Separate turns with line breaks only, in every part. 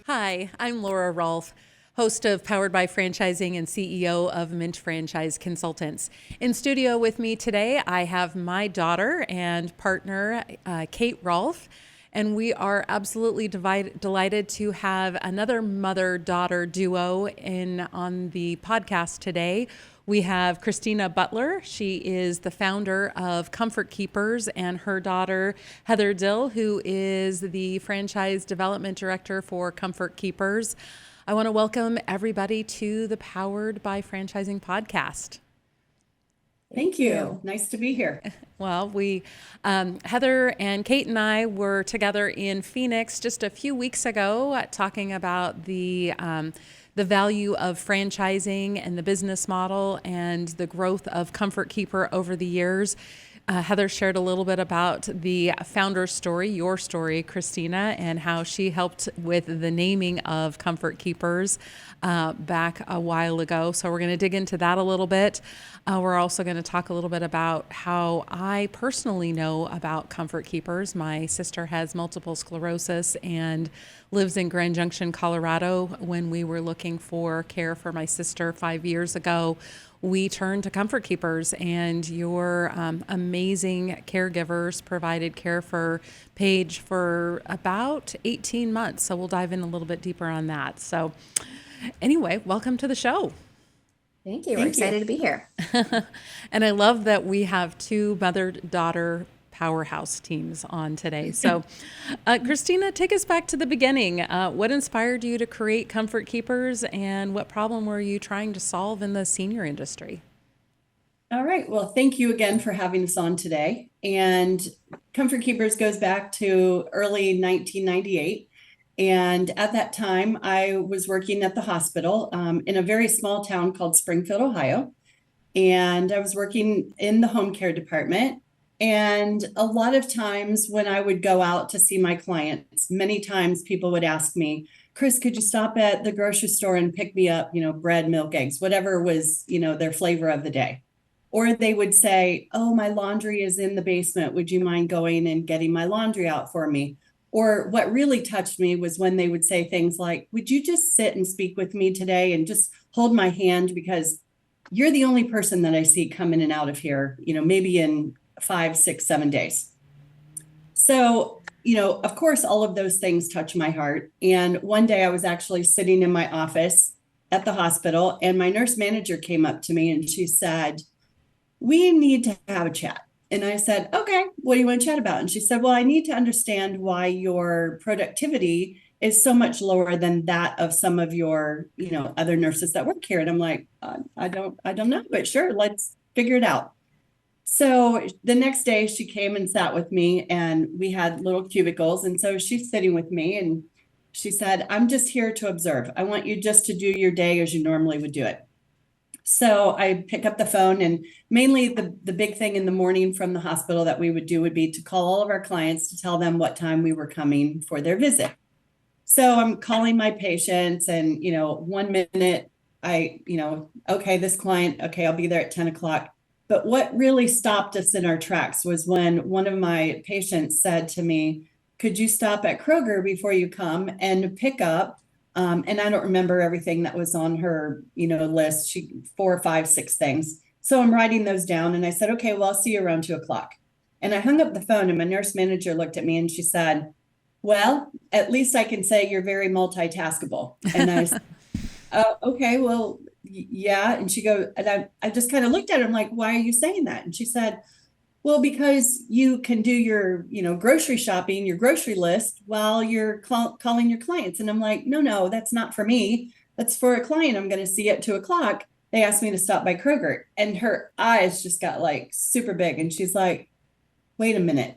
Hi, I'm Laura Rolfe, host of Powered by Franchising and CEO of Mint Franchise Consultants. In studio with me today, I have my daughter and partner, Kate Rolfe, and we are absolutely delighted to have another mother-daughter duo on the podcast today. We have Kristina Butler. She is the founder of Comfort Keepers, and her daughter, Heather Dill, who is the franchise development director for Comfort Keepers. I want to welcome everybody to the Powered by Franchising podcast.
Thank you. Nice to be here.
Well, Heather and Kate and I were together in Phoenix just a few weeks ago talking about the value of franchising and the business model and the growth of Comfort Keeper over the years. Heather shared a little bit about the founder story, your story, Kristina, and how she helped with the naming of Comfort Keepers back a while ago. So we're going to dig into that a little bit. We're also going to talk a little bit about how I personally know about Comfort Keepers. My sister has multiple sclerosis and lives in Grand Junction, Colorado. When we were looking for care for my sister 5 years ago, we turned to Comfort Keepers, and your amazing caregivers provided care for Paige for about 18 months. So we'll dive in a little bit deeper on that. So anyway, welcome to the show.
Thank you. We're excited to be here.
And I love that we have two mother-daughter powerhouse teams on today. So Kristina, take us back to the beginning. What inspired you to create Comfort Keepers, and what problem were you trying to solve in the senior industry?
All right. Well, thank you again for having us on today. And Comfort Keepers goes back to early 1998. And at that time, I was working at the hospital in a very small town called Springfield, Ohio. And I was working in the home care department. And a lot of times when I would go out to see my clients, many times people would ask me, Chris, could you stop at the grocery store and pick me up, bread, milk, eggs, whatever was, their flavor of the day. Or they would say, oh, my laundry is in the basement. Would you mind going and getting my laundry out for me? Or what really touched me was when they would say things like, would you just sit and speak with me today and just hold my hand, because you're the only person that I see come in and out of here, maybe in 5, 6, 7 days. So, of course, all of those things touch my heart. And one day I was actually sitting in my office at the hospital, and my nurse manager came up to me and she said, we need to have a chat. And I said, okay, what do you want to chat about? And she said, well, I need to understand why your productivity is so much lower than that of some of your, other nurses that work here. And I'm like, I don't know, but sure, let's figure it out. So the next day she came and sat with me, and we had little cubicles. And so she's sitting with me and she said, I'm just here to observe. I want you just to do your day as you normally would do it. So I pick up the phone, and mainly the big thing in the morning from the hospital that we would do would be to call all of our clients to tell them what time we were coming for their visit. So I'm calling my patients, and, 1 minute okay, this client, okay, I'll be there at 10 o'clock. But what really stopped us in our tracks was when one of my patients said to me, could you stop at Kroger before you come and pick up? And I don't remember everything that was on her, list, 4, 5, 6 things. So I'm writing those down, and I said, okay, well, I'll see you around 2 o'clock. And I hung up the phone, and my nurse manager looked at me and she said, well, at least I can say you're very multitaskable. And I said, oh, okay, well, yeah. And she goes, and I just kind of looked at her. I'm like, why are you saying that? And she said, well, because you can do your, grocery shopping, your grocery list while you're calling your clients. And I'm like, no, that's not for me. That's for a client I'm going to see at 2 o'clock. They asked me to stop by Kroger, and her eyes just got like super big. And she's like, wait a minute,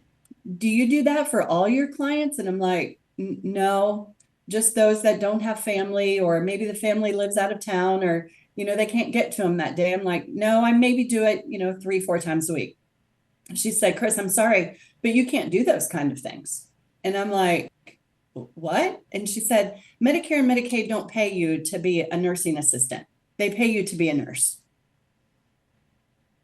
do you do that for all your clients? And I'm like, no, just those that don't have family, or maybe the family lives out of town, or, they can't get to them that day. I'm like, no, I maybe do it, 3, 4 times a week. She said, Chris, I'm sorry, but you can't do those kind of things. And I'm like, what? And she said, Medicare and Medicaid don't pay you to be a nursing assistant. they pay you to be a nurse.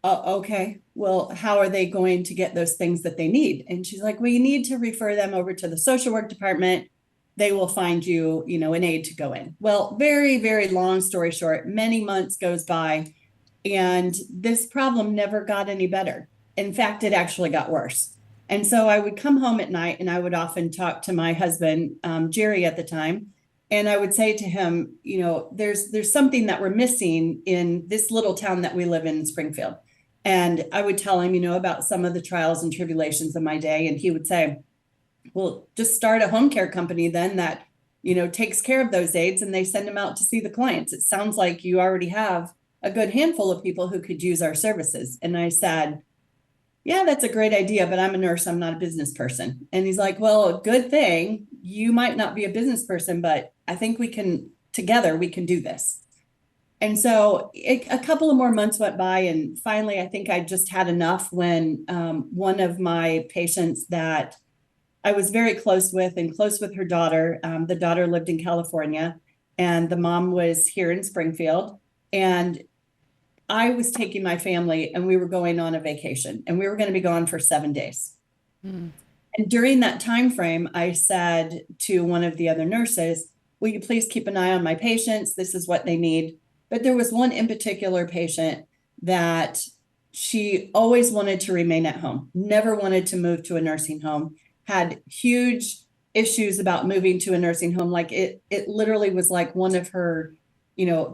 Oh, okay. Well, how are they going to get those things that they need? And she's like, well, you need to refer them over to the social work department. They will find you, an aide to go in. Well, very, very long story short, many months goes by and this problem never got any better. In fact, it actually got worse. And so I would come home at night and I would often talk to my husband, Jerry at the time, and I would say to him, there's something that we're missing in this little town that we live in Springfield. And I would tell him, about some of the trials and tribulations of my day. And he would say, well, just start a home care company then that, takes care of those aides and they send them out to see the clients. It sounds like you already have a good handful of people who could use our services. And I said, yeah, that's a great idea, but I'm a nurse. I'm not a business person. And he's like, well, a good thing. You might not be a business person, but I think together we can do this. And so a couple of more months went by, and finally, I think I just had enough when one of my patients that I was very close with and close with her daughter, the daughter lived in California and the mom was here in Springfield. And I was taking my family and we were going on a vacation and we were going to be gone for 7 days. Mm. And during that time frame, I said to one of the other nurses, will you please keep an eye on my patients? This is what they need. But there was one in particular patient that she always wanted to remain at home, never wanted to move to a nursing home, had huge issues about moving to a nursing home. Like it literally was like one of her,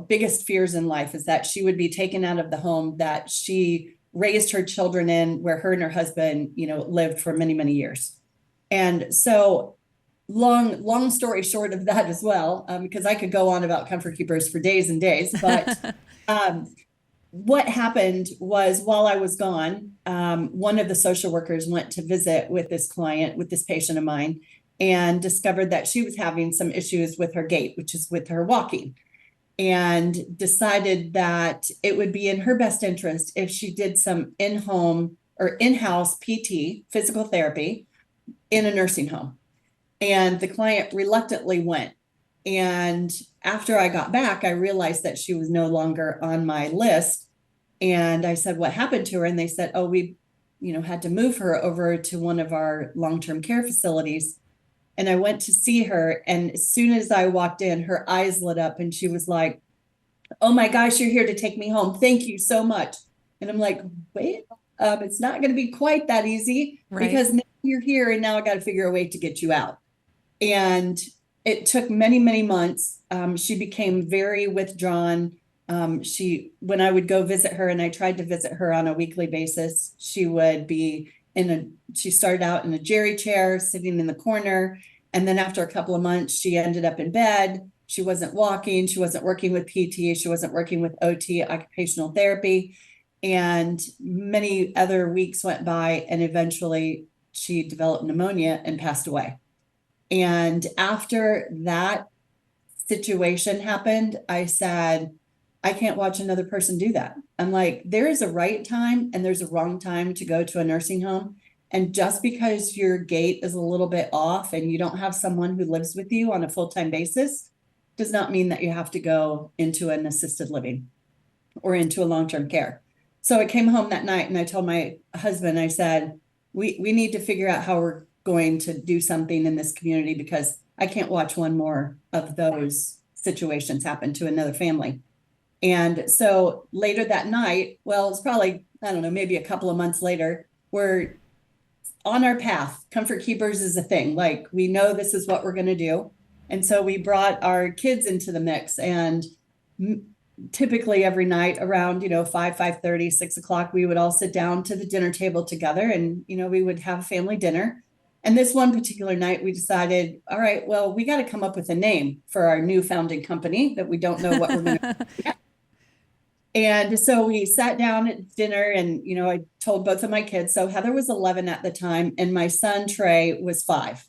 biggest fears in life is that she would be taken out of the home that she raised her children in, where her and her husband, lived for many, many years. And so long story short of that as well, because I could go on about comfort keepers for days and days, but what happened was while I was gone, one of the social workers went to visit with this client, with this patient of mine, and discovered that she was having some issues with her gait, which is with her walking, and decided that it would be in her best interest if she did some in-home or in-house PT, physical therapy, in a nursing home. And the client reluctantly went. And after I got back, I realized that she was no longer on my list. And I said, what happened to her? And they said, oh, we, had to move her over to one of our long-term care facilities. And I went to see her. And as soon as I walked in, her eyes lit up and she was like, oh my gosh, you're here to take me home. Thank you so much. And I'm like, wait, it's not going to be quite that easy, right? Because now you're here and now I got to figure a way to get you out. And it took many, many months. She became very withdrawn. When I would go visit her, and I tried to visit her on a weekly basis, she would be she started out in a jerry chair, sitting in the corner. And then after a couple of months, she ended up in bed. She wasn't walking. She wasn't working with PT. She wasn't working with OT, occupational therapy. And many other weeks went by, and eventually she developed pneumonia and passed away. And after that situation happened, I said, I can't watch another person do that. I'm like, there is a right time and there's a wrong time to go to a nursing home. And just because your gait is a little bit off and you don't have someone who lives with you on a full-time basis does not mean that you have to go into an assisted living or into a long-term care. So I came home that night and I told my husband, I said, we need to figure out how we're going to do something in this community, because I can't watch one more of those situations happen to another family. And so later that night, well, it's probably, I don't know, maybe a couple of months later, we're on our path. Comfort Keepers is a thing. Like, we know this is what we're going to do. And so we brought our kids into the mix, and typically every night around, 5:30, 6 o'clock, we would all sit down to the dinner table together, and, we would have family dinner. And this one particular night, we decided, all right, well, we got to come up with a name for our new founded company that we don't know what we're going to do. And so we sat down at dinner, and, I told both of my kids. So Heather was 11 at the time, and my son, Trey, was 5.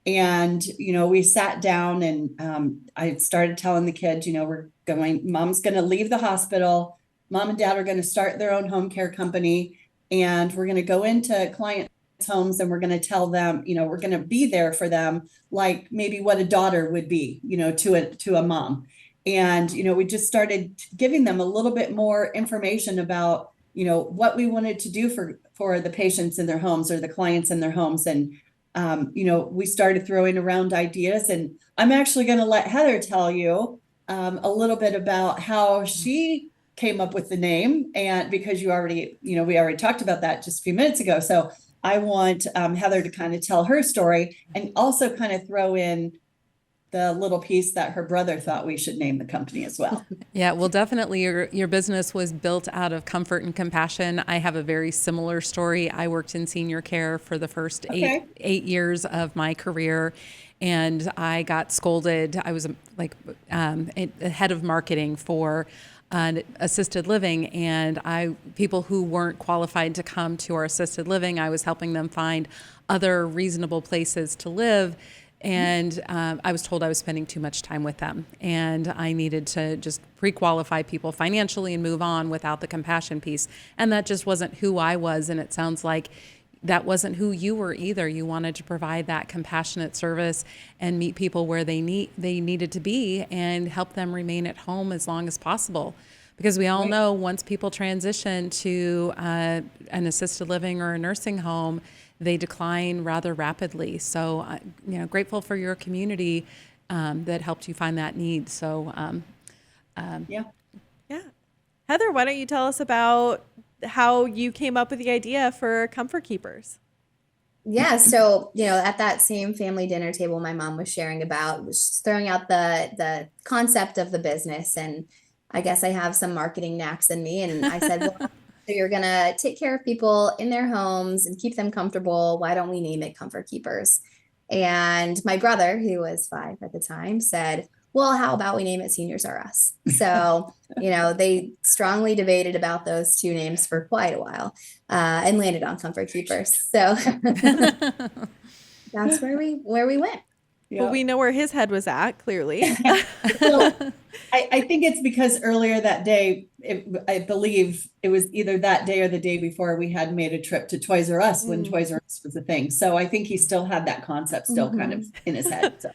And, we sat down, and I started telling the kids, Mom's going to leave the hospital. Mom and Dad are going to start their own home care company. And we're going to go into clients' homes, and we're going to tell them, we're going to be there for them, like maybe what a daughter would be, to a mom. And, we just started giving them a little bit more information about, what we wanted to do for the patients in their homes or the clients in their homes. And, we started throwing around ideas, and I'm actually going to let Heather tell you a little bit about how she came up with the name. And because we already talked about that just a few minutes ago. So I want Heather to kind of tell her story and also kind of throw in the little piece that her brother thought we should name the company as well.
Yeah, well, definitely your business was built out of comfort and compassion. I have a very similar story. I worked in senior care for the first
Okay.
eight years of my career, and I got scolded. I was a head of marketing for assisted living, and people who weren't qualified to come to our assisted living, I was helping them find other reasonable places to live. And I was told I was spending too much time with them, and I needed to just pre-qualify people financially and move on without the compassion piece. And that just wasn't who I was. And it sounds like that wasn't who you were either. You wanted to provide that compassionate service and meet people where they needed to be and help them remain at home as long as possible. Because we all know once people transition to an assisted living or a nursing home, they decline rather rapidly. So, grateful for your community that helped you find that need. So,
Yeah.
Yeah. Heather, why don't you tell us about how you came up with the idea for Comfort Keepers?
Yeah, so at that same family dinner table my mom was sharing about, was throwing out the concept of the business, and I guess I have some marketing knacks in me, and I said, well, so you're gonna take care of people in their homes and keep them comfortable. Why don't we name it Comfort Keepers? And my brother, who was 5 at the time, said, well, how about we name it Seniors Are Us? So, they strongly debated about those two names for quite a while and landed on Comfort Keepers. So that's where we went.
Yeah.
Well, we know where his head was at, clearly.
Well, I think it's because earlier that day, I believe it was either that day or the day before, we had made a trip to Toys R Us when Toys R Us was a thing. So I think he still had that concept still kind of in his head. So.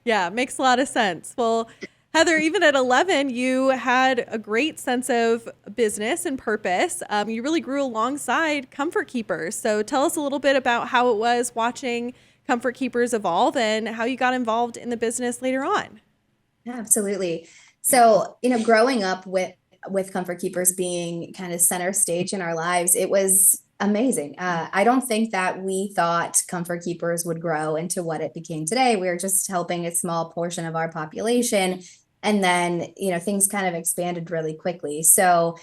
Yeah, makes a lot of sense. Well, Heather, even at 11, you had a great sense of business and purpose. You really grew alongside Comfort Keepers. So tell us a little bit about how it was watching Comfort Keepers evolve and how you got involved in the business later on.
Yeah, absolutely. So, growing up with Comfort Keepers being kind of center stage in our lives, it was amazing. I don't think that we thought Comfort Keepers would grow into what it became today. We were just helping a small portion of our population. And then, things kind of expanded really quickly. So,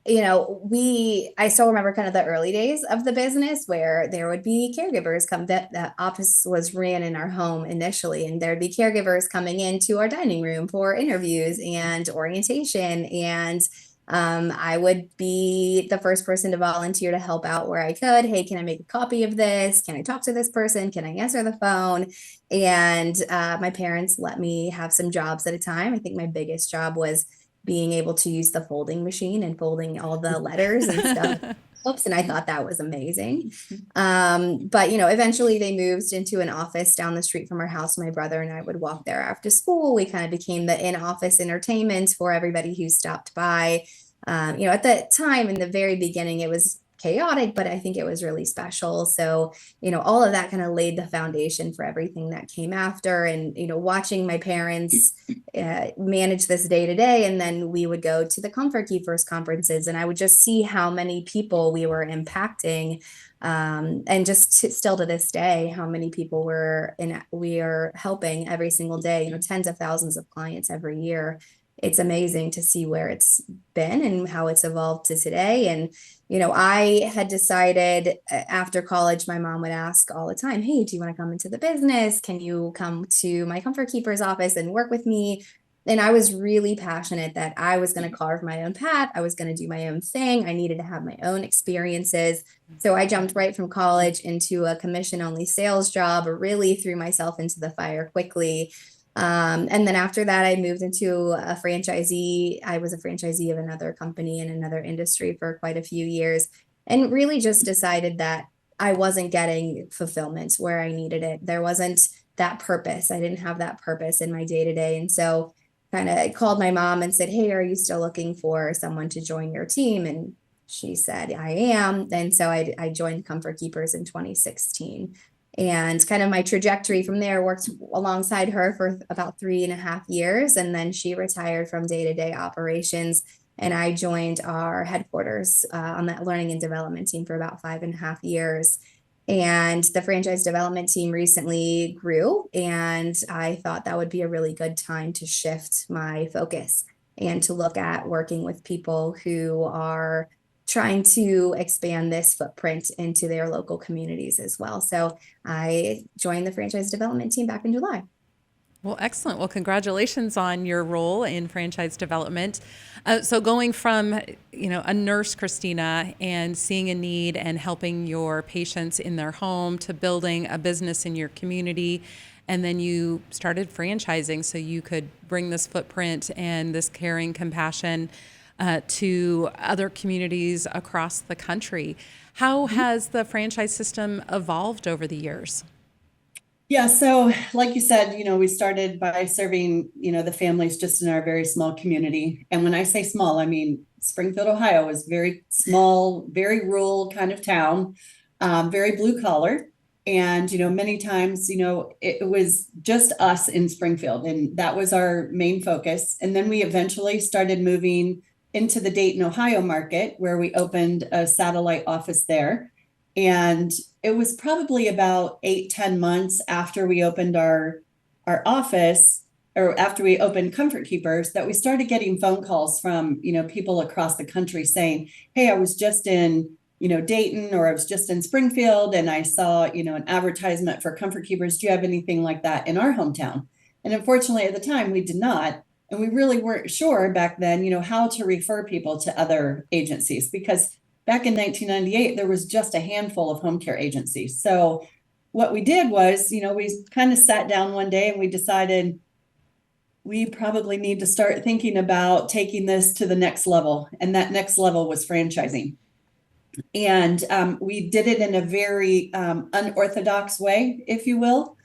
I still remember kind of the early days of the business where there would be caregivers come. That office was ran in our home initially, and there'd be caregivers coming into our dining room for interviews and orientation. And I would be the first person to volunteer to help out where I could. Hey, can I make a copy of this? Can I talk to this person? Can I answer the phone? And my parents let me have some jobs at a time. I think my biggest job was being able to use the folding machine and folding all the letters and stuff. And I thought that was amazing. But, eventually they moved into an office down the street from our house. My brother and I would walk there after school. We kind of became the in-office entertainment for everybody who stopped by. At the time, in the very beginning, it was chaotic, but I think it was really special. So, all of that kind of laid the foundation for everything that came after. And, watching my parents manage this day to day, and then we would go to the Comfort Keepers conferences, and I would just see how many people we were impacting. And just still to this day, how many people we are helping every single day, tens of thousands of clients every year. It's amazing to see where it's been and how it's evolved to today. And, I had decided after college, my mom would ask all the time, hey, do you want to come into the business? Can you come to my Comfort Keepers office and work with me? And I was really passionate that I was going to carve my own path. I was going to do my own thing. I needed to have my own experiences. So I jumped right from college into a commission-only sales job, really threw myself into the fire quickly. And then after that, I moved into a franchisee. I was a franchisee of another company in another industry for quite a few years, and really just decided that I wasn't getting fulfillment where I needed it. There wasn't that purpose. I didn't have that purpose in my day to day. And so kind of called my mom and said, "Hey, are you still looking for someone to join your team?" And she said, "I am." And so I joined Comfort Keepers in 2016. And kind of my trajectory from there, worked alongside her for about 3.5 years. And then she retired from day-to-day operations. And I joined our headquarters on that learning and development team for about 5.5 years. And the franchise development team recently grew, and I thought that would be a really good time to shift my focus and to look at working with people who are trying to expand this footprint into their local communities as well. So I joined the franchise development team back in July.
Well, excellent. Well, congratulations on your role in franchise development. So going from, a nurse, Kristina, and seeing a need and helping your patients in their home to building a business in your community, and then you started franchising so you could bring this footprint and this caring compassion to other communities across the country. How has the franchise system evolved over the years?
Yeah, so like you said, we started by serving, the families just in our very small community. And when I say small, I mean Springfield, Ohio is very small, very rural kind of town, very blue collar. And, many times, it was just us in Springfield, and that was our main focus. And then we eventually started moving into the Dayton, Ohio market, where we opened a satellite office there. And it was probably about 8-10 months after we opened our office, or after we opened Comfort Keepers, that we started getting phone calls from, people across the country saying, "Hey, I was just in, Dayton, or I was just in Springfield, and I saw, an advertisement for Comfort Keepers. Do you have anything like that in our hometown?" And unfortunately, at the time, we did not. And we really weren't sure back then, how to refer people to other agencies, because back in 1998, there was just a handful of home care agencies. So what we did was, we kind of sat down one day and we decided we probably need to start thinking about taking this to the next level. And that next level was franchising. And we did it in a very unorthodox way, if you will.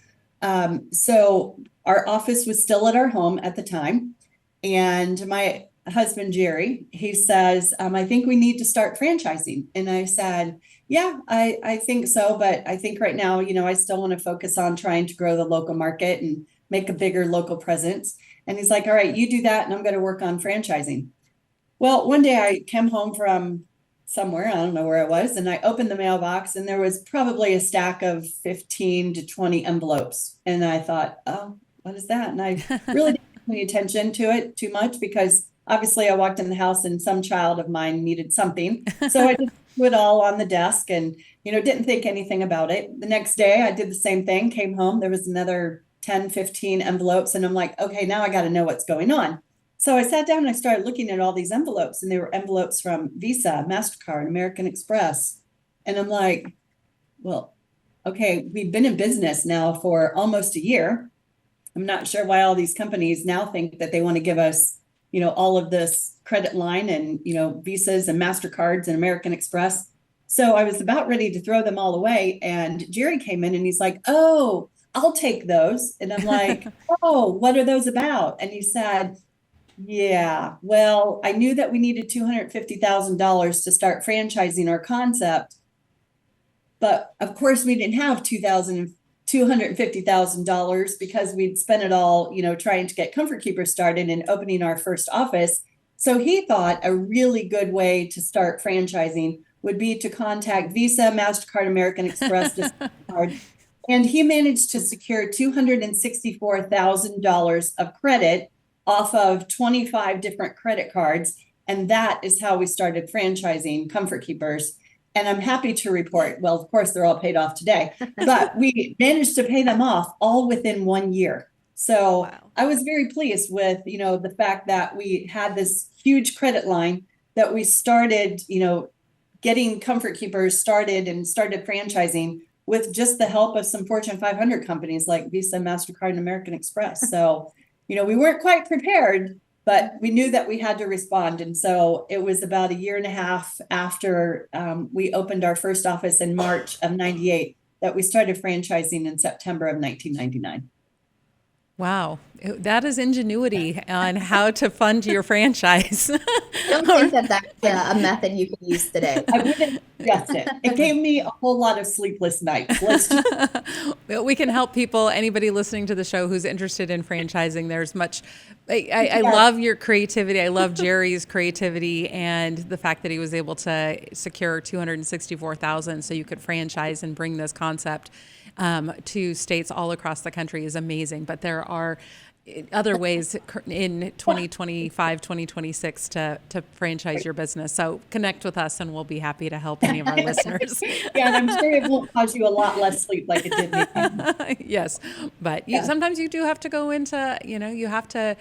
So our office was still at our home at the time. And my husband, Jerry, he says, "I think we need to start franchising." And I said, "Yeah, I think so. But I think right now, I still want to focus on trying to grow the local market and make a bigger local presence." And he's like, "All right, you do that, and I'm going to work on franchising." Well, one day I came home from somewhere, I don't know where it was, and I opened the mailbox, and there was probably a stack of 15 to 20 envelopes. And I thought, "Oh, what is that?" And I really didn't pay attention to it too much, because obviously I walked in the house and some child of mine needed something. So I just put it all on the desk and, didn't think anything about it. The next day I did the same thing, came home, there was another 10, 15 envelopes. And I'm like, okay, now I got to know what's going on. So I sat down and I started looking at all these envelopes, and they were envelopes from Visa, MasterCard, American Express. And I'm like, well, okay, we've been in business now for almost a year. I'm not sure why all these companies now think that they want to give us, all of this credit line and, Visas and MasterCards and American Express. So I was about ready to throw them all away. And Jerry came in and he's like, "Oh, I'll take those." And I'm like, "Oh, what are those about?" And he said, "Yeah, well, I knew that we needed $250,000 to start franchising our concept. But of course, we didn't have $250,000 because we'd spent it all, trying to get Comfort Keepers started and opening our first office." So he thought a really good way to start franchising would be to contact Visa, MasterCard, American Express, card. And he managed to secure $264,000 of credit off of 25 different credit cards. And that is how we started franchising Comfort Keepers. And I'm happy to report, well, of course, they're all paid off today, but we managed to pay them off all within 1 year. So
Wow.
I was very pleased with, the fact that we had this huge credit line, that we started, getting Comfort Keepers started and started franchising with just the help of some Fortune 500 companies like Visa, MasterCard, and American Express. So, we weren't quite prepared, but we knew that we had to respond. And so it was about 1.5 years after we opened our first office in March of '98 that we started franchising in September of 1999.
Wow, that is ingenuity on how to fund your franchise.
I don't think that that's a method you can use today.
I wouldn't suggest it. It gave me a whole lot of sleepless nights. Let's just
We can help people, anybody listening to the show who's interested in franchising. There's much, I
Yes.
love your creativity. I love Jerry's creativity and the fact that he was able to secure 264,000 so you could franchise and bring this concept to states all across the country is amazing. But there are other ways in 2025, 2026 to franchise your business. So connect with us and we'll be happy to help any of our listeners.
Yeah, and I'm sure it won't cause you a lot less sleep like it did me.
Yes, but
Yeah.
sometimes you do have to go into, you have to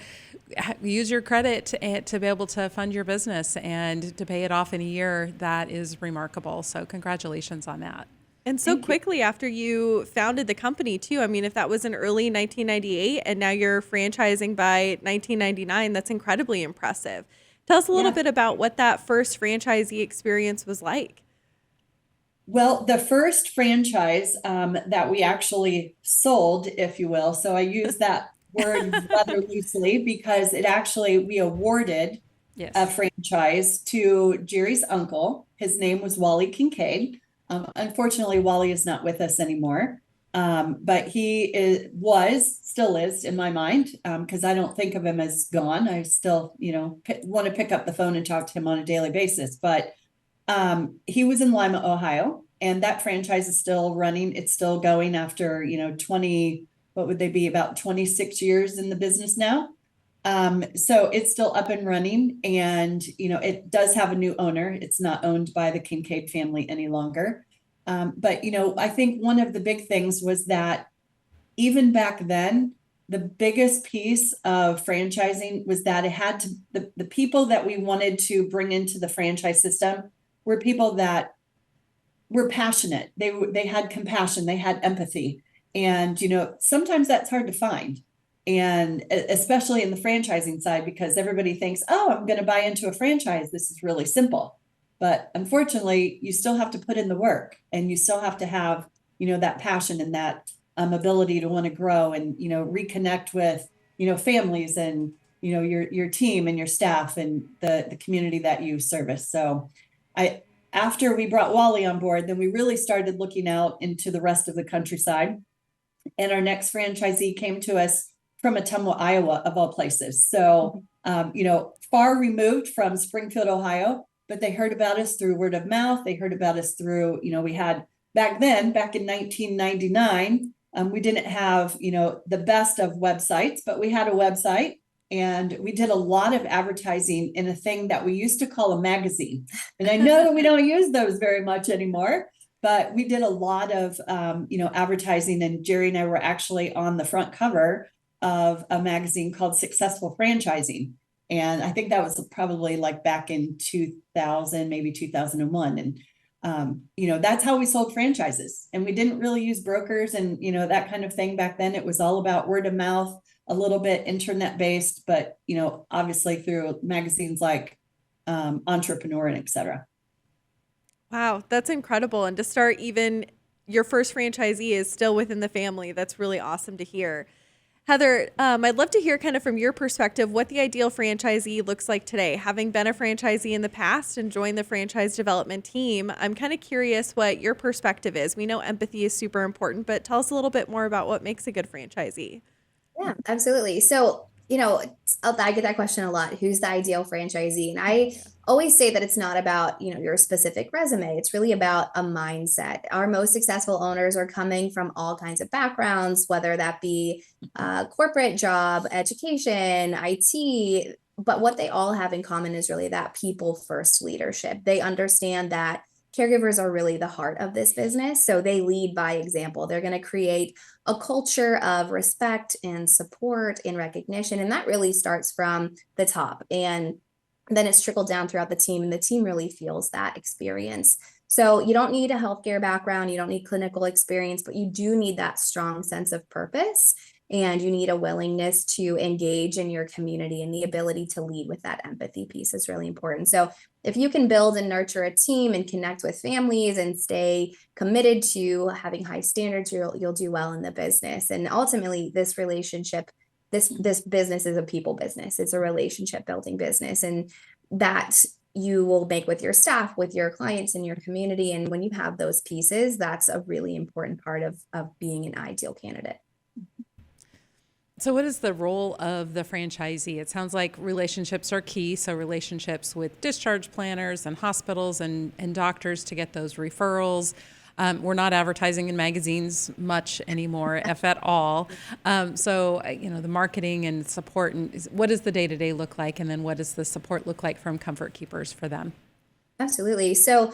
use your credit to be able to fund your business and to pay it off in a year. That is remarkable. So congratulations on that.
And so quickly after you founded the company too. I mean, if that was in early 1998 and now you're franchising by 1999, that's incredibly impressive. Tell us a little
Yeah.
bit about what that first franchisee experience was like.
Well, the first franchise that we actually sold, if you will, so I use that word rather loosely because we awarded
Yes.
a franchise to Jerry's uncle. His name was Wally Kincaid. Unfortunately, Wally is not with us anymore, but still is in my mind, because I don't think of him as gone. I still, want to pick up the phone and talk to him on a daily basis. But he was in Lima, Ohio, and that franchise is still running. It's still going after, 20, what would they be, about 26 years in the business now. So it's still up and running, and it does have a new owner. It's not owned by the Kincaid family any longer. But I think one of the big things was that even back then, the biggest piece of franchising was that it had to the people that we wanted to bring into the franchise system were people that were passionate. They had compassion, they had empathy, and sometimes that's hard to find. And especially in the franchising side, because everybody thinks, oh, I'm going to buy into a franchise. This is really simple. But unfortunately, you still have to put in the work, and you still have to have, that passion and that ability to want to grow and, reconnect with, families and, your team and your staff and the community that you service. So after we brought Wally on board, then we really started looking out into the rest of the countryside. And our next franchisee came to us from Ottumwa, Iowa, of all places. So, far removed from Springfield, Ohio, but they heard about us through word of mouth. They heard about us through, we had back in 1999, we didn't have, the best of websites, but we had a website, and we did a lot of advertising in a thing that we used to call a magazine. And I know that we don't use those very much anymore, but we did a lot of, advertising, and Jerry and I were actually on the front cover of a magazine called Successful Franchising. And I think that was probably like back in 2000, maybe 2001. And, that's how we sold franchises. And we didn't really use brokers and, that kind of thing back then. It was all about word of mouth, a little bit internet based, but, obviously through magazines like Entrepreneur and et cetera.
Wow, that's incredible. And to start, even your first franchisee is still within the family. That's really awesome to hear. Heather, I'd love to hear kind of from your perspective what the ideal franchisee looks like today. Having been a franchisee in the past and joined the franchise development team, I'm kind of curious what your perspective is. We know empathy is super important, but tell us a little bit more about what makes a good franchisee.
Yeah, absolutely. So, I get that question a lot. Who's the ideal franchisee? And I always say that it's not about, your specific resume. It's really about a mindset. Our most successful owners are coming from all kinds of backgrounds, whether that be corporate job, education, IT. But what they all have in common is really that people first leadership. They understand that caregivers are really the heart of this business. So they lead by example. They're going to create a culture of respect and support and recognition. And that really starts from the top. And then it's trickled down throughout the team, and the team really feels that experience. So you don't need a healthcare background, you don't need clinical experience, but you do need that strong sense of purpose, and you need a willingness to engage in your community, and the ability to lead with that empathy piece is really important. So if you can build and nurture a team and connect with families and stay committed to having high standards, you'll do well in the business. And ultimately, this relationship this business is a people business. It's a relationship building business, and that you will make with your staff, with your clients in your community. And when you have those pieces, that's a really important part of being an ideal candidate.
So, what is the role of the franchisee? It sounds like relationships are key. So, relationships with discharge planners and hospitals and doctors to get those referrals. We're not advertising in magazines much anymore, if at all. The marketing and support, and what does the day-to-day look like? And then what does the support look like from Comfort Keepers for them?
Absolutely. So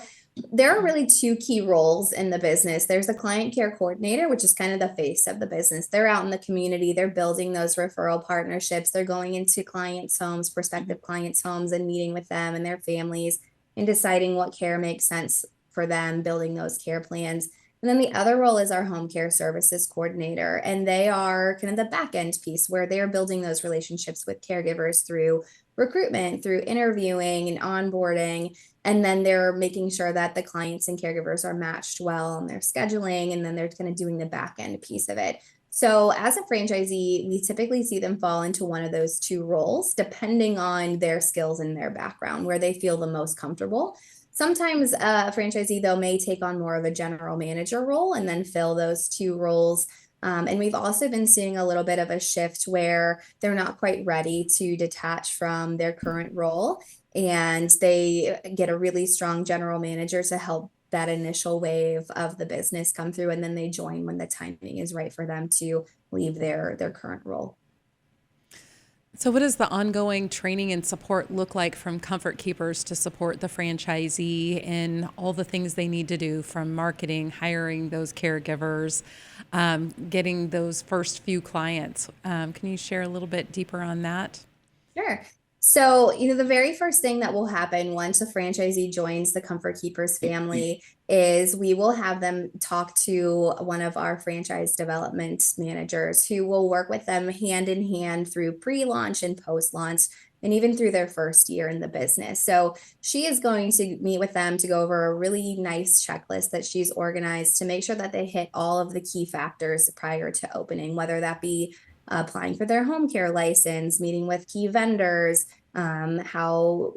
there are really two key roles in the business. There's the client care coordinator, which is kind of the face of the business. They're out in the community, they're building those referral partnerships, they're going into clients' homes, prospective clients' homes, and meeting with them and their families and deciding what care makes sense for them, building those care plans. And then the other role is our home care services coordinator. And they are kind of the back end piece where they're building those relationships with caregivers through recruitment, through interviewing and onboarding. And then they're making sure that the clients and caregivers are matched well in their scheduling. And then they're kind of doing the back end piece of it. So as a franchisee, we typically see them fall into one of those two roles, depending on their skills and their background, where they feel the most comfortable. Sometimes a franchisee, though, may take on more of a general manager role and then fill those two roles. And we've also been seeing a little bit of a shift where they're not quite ready to detach from their current role, and they get a really strong general manager to help that initial wave of the business come through, and then they join when the timing is right for them to leave their current role.
So, what does the ongoing training and support look like from Comfort Keepers to support the franchisee in all the things they need to do, from marketing, hiring those caregivers, getting those first few clients? Can you share a little bit deeper on that?
Sure. So, the very first thing that will happen once a franchisee joins the Comfort Keepers family is we will have them talk to one of our franchise development managers who will work with them hand in hand through pre-launch and post-launch, and even through their first year in the business. So she is going to meet with them to go over a really nice checklist that she's organized to make sure that they hit all of the key factors prior to opening, whether that be applying for their home care license, meeting with key vendors, how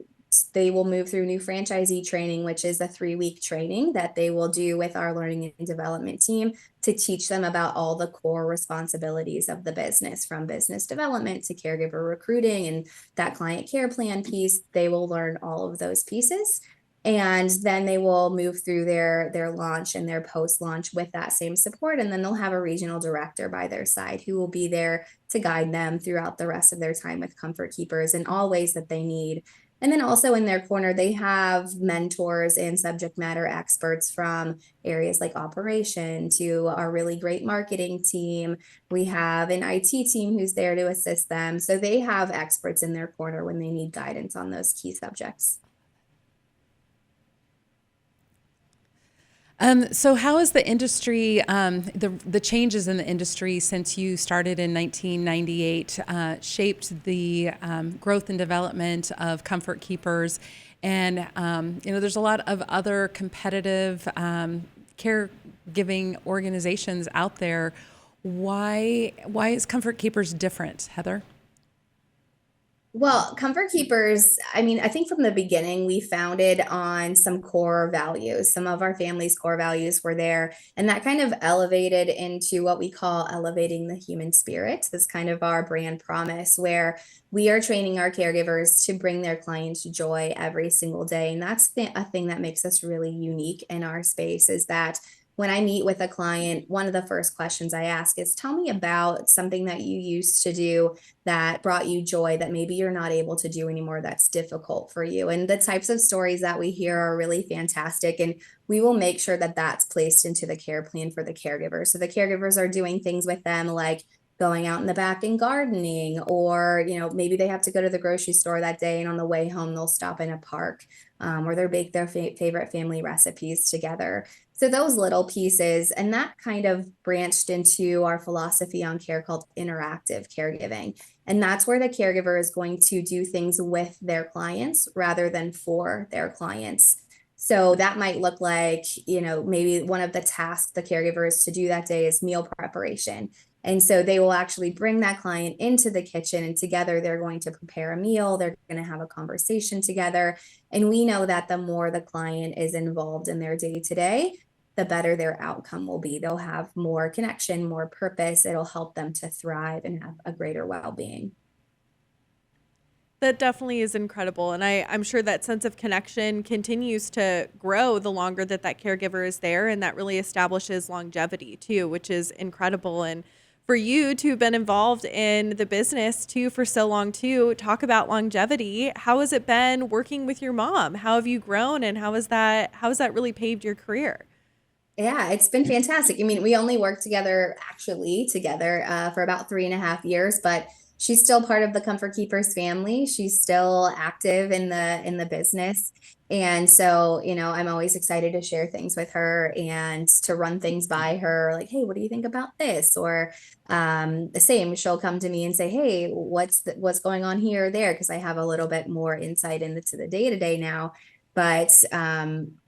they will move through new franchisee training, which is a 3-week training that they will do with our learning and development team to teach them about all the core responsibilities of the business, from business development to caregiver recruiting and that client care plan piece. They will learn all of those pieces. And then they will move through their launch and their post-launch with that same support. And then they'll have a regional director by their side who will be there to guide them throughout the rest of their time with Comfort Keepers in all ways that they need. And then also in their corner, they have mentors and subject matter experts from areas like operation to our really great marketing team. We have an IT team who's there to assist them. So they have experts in their corner when they need guidance on those key subjects.
So how has the industry, the changes in the industry since you started in 1998, shaped the growth and development of Comfort Keepers? And there's a lot of other competitive caregiving organizations out there. Why is Comfort Keepers different, Heather?
Well, Comfort Keepers, I think from the beginning, we founded on some core values. Some of our family's core values were there, and that kind of elevated into what we call elevating the human spirit. That's kind of our brand promise, where we are training our caregivers to bring their clients joy every single day. And that's a thing that makes us really unique in our space, is that when I meet with a client, one of the first questions I ask is, tell me about something that you used to do that brought you joy that maybe you're not able to do anymore, that's difficult for you. And the types of stories that we hear are really fantastic. And we will make sure that that's placed into the care plan for the caregivers. So the caregivers are doing things with them like going out in the back and gardening, or, maybe they have to go to the grocery store that day, and on the way home, they'll stop in a park, or they'll bake their favorite family recipes together. So those little pieces, and that kind of branched into our philosophy on care called interactive caregiving. And that's where the caregiver is going to do things with their clients rather than for their clients. So that might look like, maybe one of the tasks the caregiver is to do that day is meal preparation. And so they will actually bring that client into the kitchen, and together they're going to prepare a meal. They're going to have a conversation together. And we know that the more the client is involved in their day to day, the better their outcome will be. They'll have more connection, more purpose. It'll help them to thrive and have a greater well-being.
That definitely is incredible. And I'm sure that sense of connection continues to grow the longer that that caregiver is there. And that really establishes longevity too, which is incredible. And for you to have been involved in the business too for so long too, talk about longevity. How has it been working with your mom? How have you grown, and how has that really paved your career?
Yeah, it's been fantastic. I mean, we only worked together for about 3.5 years, but she's still part of the Comfort Keepers family. She's still active in the business. And so, I'm always excited to share things with her and to run things by her, like, hey, what do you think about this? Or the same, she'll come to me and say, hey, what's going on here or there? Because I have a little bit more insight into the day-to-day now. But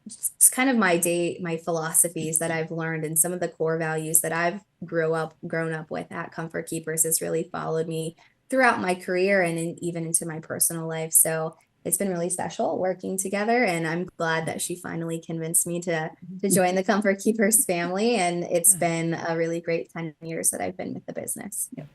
it's kind of my philosophies that I've learned, and some of the core values that I've grown up with at Comfort Keepers has really followed me throughout my career and even into my personal life. So it's been really special working together, and I'm glad that she finally convinced me to join the Comfort Keepers family. And it's been a really great 10 years that I've been with the business.
Yep.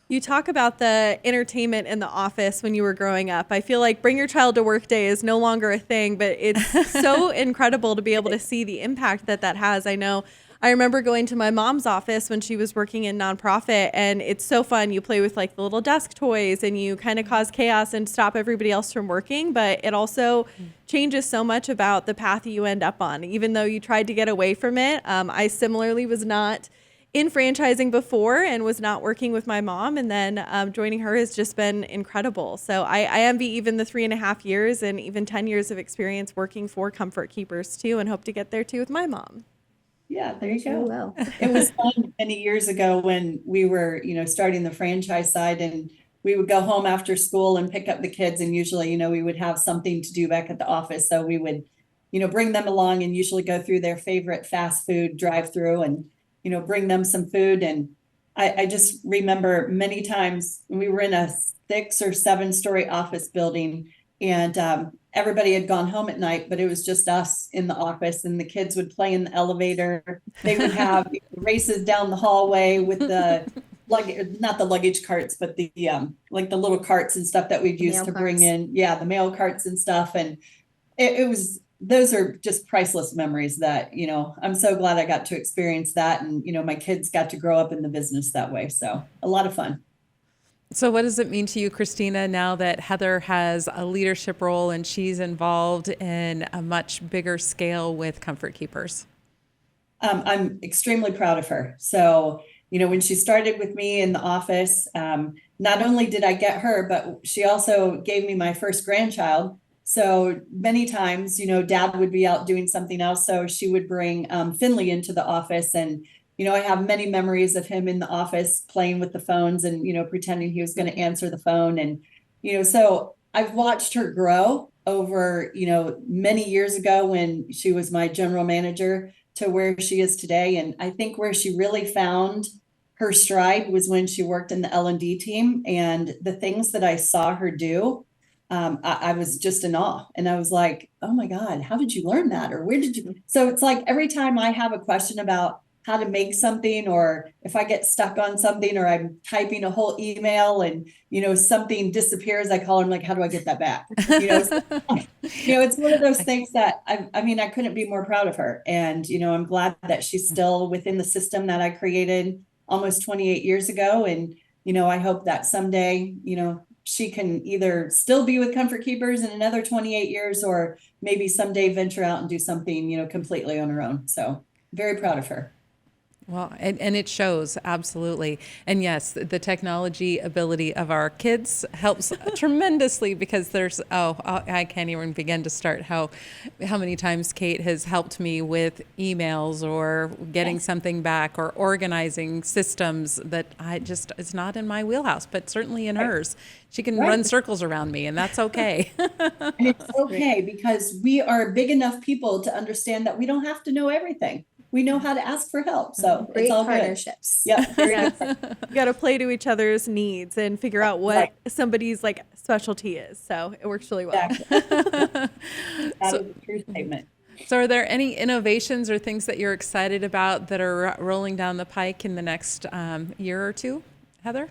You talk about the entertainment in the office when you were growing up. I feel like bring your child to work day is no longer a thing, but it's so incredible to be able to see the impact that has. I remember going to my mom's office when she was working in nonprofit, and it's so fun. You play with like the little desk toys, and you kind of cause chaos and stop everybody else from working, but it also changes so much about the path that you end up on. Even though you tried to get away from it, I similarly was not in franchising before and was not working with my mom, and then joining her has just been incredible. So I envy even the 3.5 years and even 10 years of experience working for Comfort Keepers too, and hope to get there too with my mom.
Yeah, there you
Sure
go.
will.
It was fun many years ago when we were, starting the franchise side, and we would go home after school and pick up the kids. And usually, we would have something to do back at the office. So we would, bring them along and usually go through their favorite fast food drive-through and, bring them some food. And I just remember many times we were in a 6 or 7-story office building, and everybody had gone home at night, but it was just us in the office, and the kids would play in the elevator. They would have races down the hallway with the not the luggage carts, but the like the little carts and stuff that we'd use to bring in. Yeah, the mail carts and stuff. And those are just priceless memories that, I'm so glad I got to experience that. And, my kids got to grow up in the business that way. So a lot of fun.
So what does it mean to you, Kristina, now that Heather has a leadership role and she's involved in a much bigger scale with Comfort Keepers?
I'm extremely proud of her. So, when she started with me in the office, not only did I get her, but she also gave me my first grandchild. So many times, Dad would be out doing something else. So she would bring Finley into the office, and I have many memories of him in the office playing with the phones and, pretending he was going to answer the phone. And, so I've watched her grow over, many years ago when she was my general manager to where she is today. And I think where she really found her stride was when she worked in the L&D team, and the things that I saw her do, I was just in awe. And I was like, oh my God, how did you learn that? Or where did you? So it's like every time I have a question about how to make something, or if I get stuck on something, or I'm typing a whole email and, something disappears, I call him like, how do I get that back? It's one of those things that I couldn't be more proud of her. And, I'm glad that she's still within the system that I created almost 28 years ago. And, I hope that someday, she can either still be with Comfort Keepers in another 28 years, or maybe someday venture out and do something, completely on her own. So very proud of her.
Well, and it shows, absolutely. And yes, the technology ability of our kids helps tremendously, because I can't even begin to start how many times Kate has helped me with emails or getting something back or organizing systems that it's not in my wheelhouse, but certainly in hers. She can run circles around me, and that's okay.
And it's okay, because we are big enough people to understand that we don't have to know everything. we know how to ask for help. So it's
Great
all good.
partnerships.
Yeah, very
Yes.
good.
You got to play to each other's needs and figure out what
Right.
somebody's like specialty is. So it works really well.
Exactly. That is a true statement.
So, are there any innovations or things that you're excited about that are rolling down the pike in the next year or two, Heather?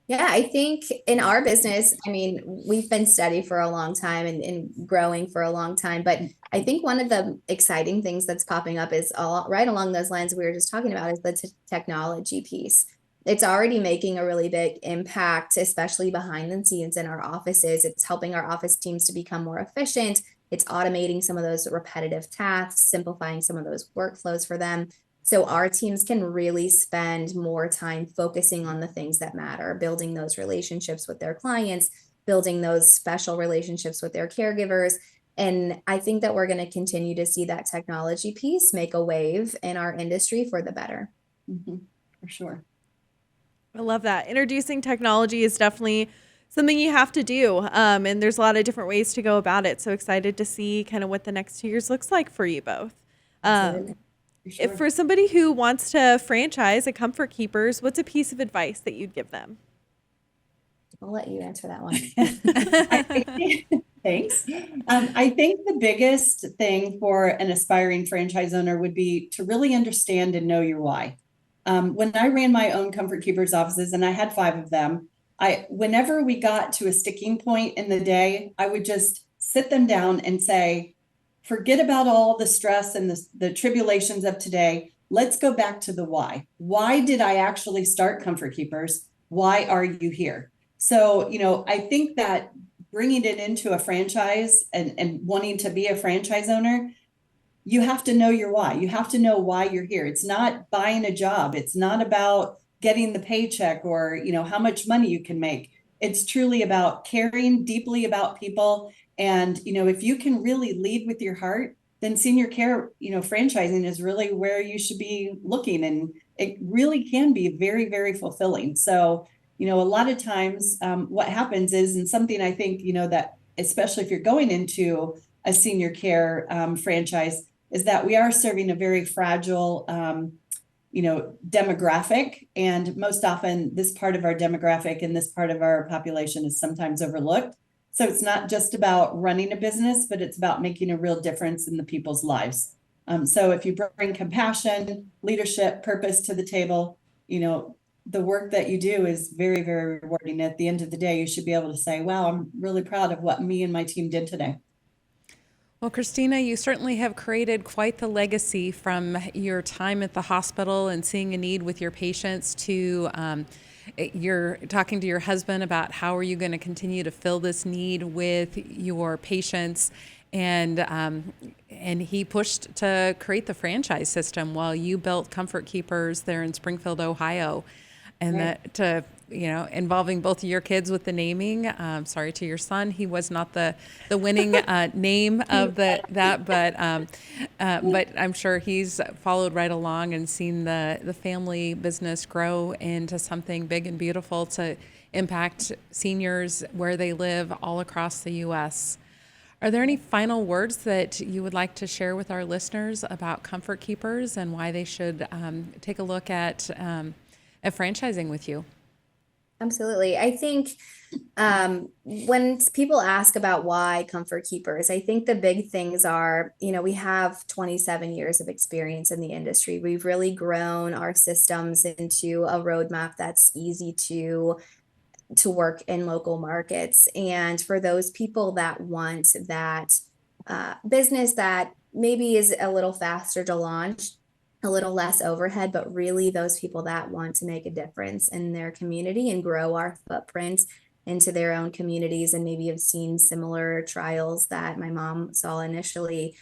Yeah, I think in our business, I mean, we've been steady for a long time and growing for a long time. But I think one of the exciting things that's popping up is right along those lines we were just talking about is the technology piece. It's already making a really big impact, especially behind the scenes in our offices. It's helping our office teams to become more efficient. It's automating some of those repetitive tasks, simplifying some of those workflows for them. So our teams can really spend more time focusing on the things that matter, building those relationships with their clients, building those special relationships with their caregivers. And I think that we're going to continue to see that technology piece make a wave in our industry for the better.
For sure.
I love that. Introducing technology is definitely something you have to do. And there's a lot of different ways to go about it. So excited to see kind of what the next 2 years looks like for you both.
Absolutely.
For sure.
For somebody who wants to franchise a Comfort Keepers, what's a piece of advice that you'd give them?
I'll let you answer that one.
Thanks. I think the biggest thing for an aspiring franchise owner would be to really understand and know your why. When I ran my own Comfort Keepers offices, and I had 5 of them, whenever we got to a sticking point in the day, I would just sit them down and say, forget about all the stress and the tribulations of today. Let's go back to the why. Why did I actually start Comfort Keepers? Why are you here? So, I think that bringing it into a franchise and wanting to be a franchise owner, you have to know your why. You have to know why you're here. It's not buying a job. It's not about getting the paycheck or, how much money you can make. It's truly about caring deeply about people. And, if you can really lead with your heart, then senior care, franchising is really where you should be looking. And it really can be very, very fulfilling. So, a lot of times what happens is, and something I think, that especially if you're going into a senior care franchise, is that we are serving a very fragile, demographic. And most often this part of our demographic and this part of our population is sometimes overlooked. So it's not just about running a business, but it's about making a real difference in the people's lives. So if you bring compassion, leadership, purpose to the table, the work that you do is very, very rewarding. At the end of the day, you should be able to say, wow, I'm really proud of what me and my team did today.
Well, Kristina, you certainly have created quite the legacy from your time at the hospital and seeing a need with your patients to you're talking to your husband about how are you going to continue to fill this need with your patients. And he pushed to create the franchise system while you built Comfort Keepers there in Springfield, Ohio. And
Right.
that involving both of your kids with the naming. Sorry to your son, he was not the winning name of that, but I'm sure he's followed right along and seen the family business grow into something big and beautiful to impact seniors where they live all across the U.S. Are there any final words that you would like to share with our listeners about Comfort Keepers and why they should take a look at franchising with you?
Absolutely. I think when people ask about why Comfort Keepers, I think the big things are, we have 27 years of experience in the industry. We've really grown our systems into a roadmap that's easy to work in local markets. And for those people that want that business that maybe is a little faster to launch, a little less overhead, but really those people that want to make a difference in their community and grow our footprint into their own communities and maybe have seen similar trials that my mom saw initially.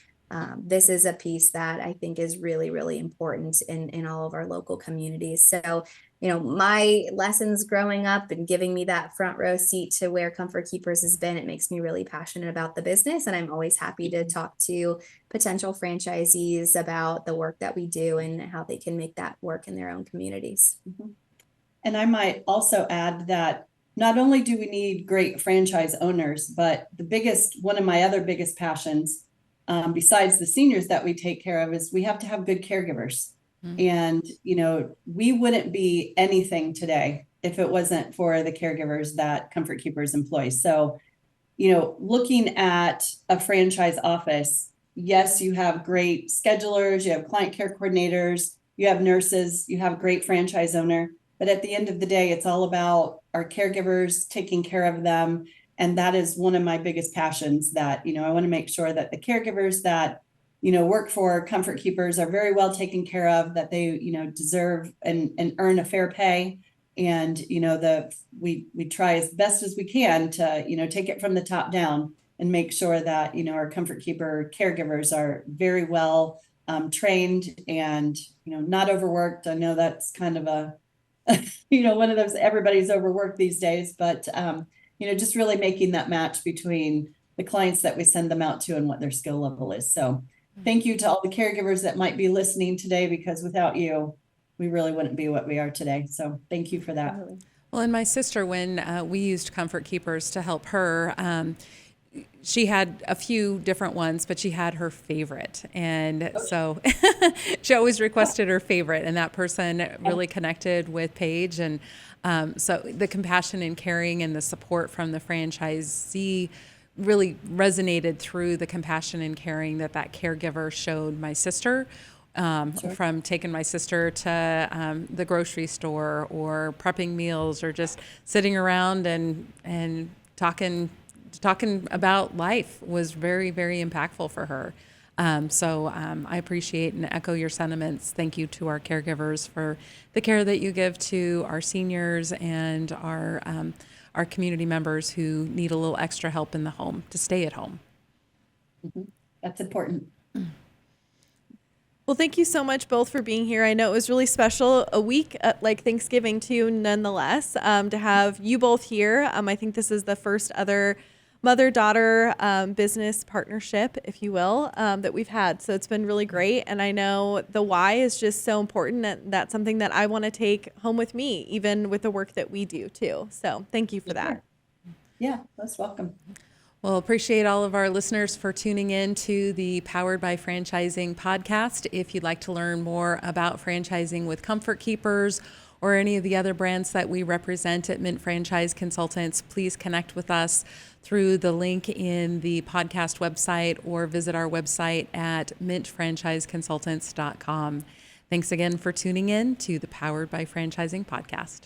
This is a piece that I think is really, really important in all of our local communities. So, my lessons growing up and giving me that front row seat to where Comfort Keepers has been, it makes me really passionate about the business. And I'm always happy to talk to potential franchisees about the work that we do and how they can make that work in their own communities.
Mm-hmm. And I might also add that not only do we need great franchise owners, but one of my other biggest passions besides the seniors that we take care of, is we have to have good caregivers. And, we wouldn't be anything today if it wasn't for the caregivers that Comfort Keepers employs. So, looking at a franchise office, yes, you have great schedulers, you have client care coordinators, you have nurses, you have a great franchise owner. But at the end of the day, it's all about our caregivers, taking care of them. And that is one of my biggest passions, that, I want to make sure that the caregivers that, work for Comfort Keepers are very well taken care of, that they, deserve and earn a fair pay. And, we try as best as we can to, take it from the top down and make sure that, our Comfort Keeper caregivers are very well trained and, not overworked. I know that's kind of a, one of those, everybody's overworked these days, but, just really making that match between the clients that we send them out to and what their skill level is. So thank you to all the caregivers that might be listening today, because without you, we really wouldn't be what we are today. So thank you for that.
Well, and my sister, when we used Comfort Keepers to help her, she had a few different ones, but she had her favorite. And so she always requested her favorite, and that person really connected with Paige. And so the compassion and caring and the support from the franchisee really resonated through the compassion and caring that caregiver showed my sister. From taking my sister to the grocery store, or prepping meals, or just sitting around and talking about life, was very, very impactful for her. So I appreciate and echo your sentiments. Thank you to our caregivers for the care that you give to our seniors and our community members who need a little extra help in the home to stay at home.
That's important.
Well, thank you so much both for being here. I know it was really special, a week like Thanksgiving too, nonetheless, to have you both here. I think this is the first other mother-daughter business partnership, if you will, that we've had. So it's been really great. And I know the why is just so important, and that's something that I want to take home with me, even with the work that we do too. So thank you for that.
Yeah, most welcome.
Well, appreciate all of our listeners for tuning in to the Powered by Franchising podcast. If you'd like to learn more about franchising with Comfort Keepers or any of the other brands that we represent at Mint Franchise Consultants, please connect with us through the link in the podcast website, or visit our website at mintfranchiseconsultants.com. Thanks again for tuning in to the Powered by Franchising podcast.